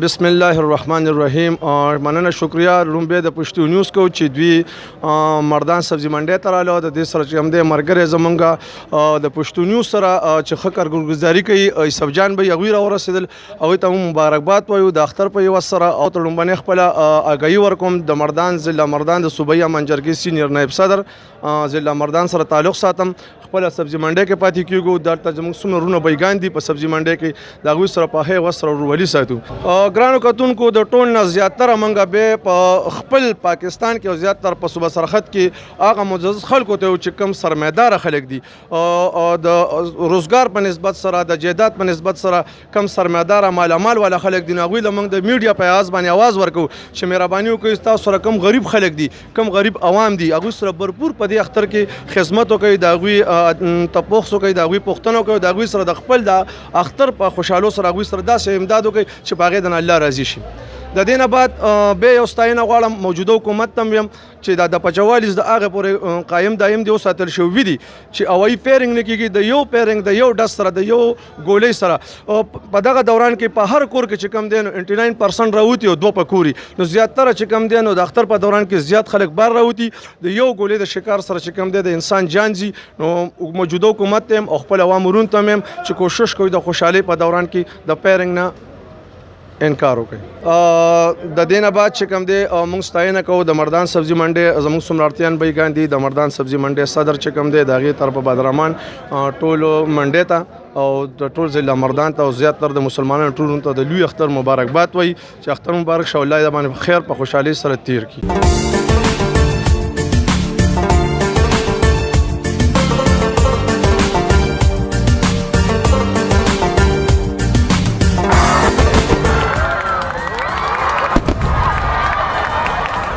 बिस्मिल्लाहिर्रहमानिर्रहीम और मनना शुक्रिया लुम्बे द पश्तो न्यूज़ को چې دوی مردان سبزی منډي ته رااله د دې سره چې هم د مرګره زمونږه د پښتو نیوز سره چې ښه کارګزاري کوي سبجان به هغوی راورسېدل هغوی ته هم مبارکباد وایو د اختر په یوه سره او ته لومبنۍ خپله اګاهي ورکوم د مردان ضلع مردان د صوبایي امن جرګې سینیر نایب صدر ضلع مردان سره تعلق ساتم خپله سبزی منډۍ کې پاتې کېږو دلته زموږ څومره وروڼه بیګان دي په سبزی منډۍ کې د هغوی سره په ښې وس سره ورورولي ساتو ګرانو کتونکو د ټول نه زیاتره موږ بیا په خپل پاکستان کې او زیاتره په صوبه سرحد کې هغه معزز خلکو ته چې کوم سرمایداره خلک دي د روزګار په نسبت سره د جایداد په نسبت سره کم سرمایداره مالامال والا خلک دي هغوی له موږ د میډیا په اواز باندې اواز ورکو چې مهرباني وکړئ تاسو سره کم غریب خلک دي کم غریب عوام دي هغوی سره بھرپور په دې اختر کې خدمت وکړئ د هغوی تپوس وکړئ د هغوی پوښتنه وکړئ د هغوی سره د خپل د اختر په خوشحالو سره هغوی سره داسې امداد وکړئ چې په هغې د الله راضي شي د دې نه بعد بیا یو ستاینه غواړم موجوده حکومت ته یم چې د پچوالیز د هغې پورې قایم دایم دی وساتل شوي دي چې هوایي پیرنګ نه کېږي د یو پیرنګ د یو ډز سره د یو ګولۍ سره په دغه دوران کې په هر کور کې چې کم دی نو 89% راوتي او دوه په کوري نو زیاتره چې کم دی نو د اختر په دوران کې زیات خلک بار راوتي د یو ګولۍ د شکار سره چې کم دی د انسان جان ځي نو موجوده حکومت ته هم او خپل عوام ورونو ته هم چې کوشش کوي د خوشحالۍ په دوران کې د پیرنګ نه انکار وکړي د دې نه بعد چې کوم دی موږ ستاینه کوو د مردان سبزی منډۍ زموږ څومره اړتیان بیګان دي د مردان سبزی منډۍ صدر چې کوم دی د هغې طرفه بدرحمان ټولو منډۍ ته او د ټول ضلع مردان ته او زیاتره د مسلمانانو ټولو ته د لوی اختر مبارکباد وایي چې اختر مبارک شه الله یې د باندې خیر په خوشحالۍ سره تیر کړي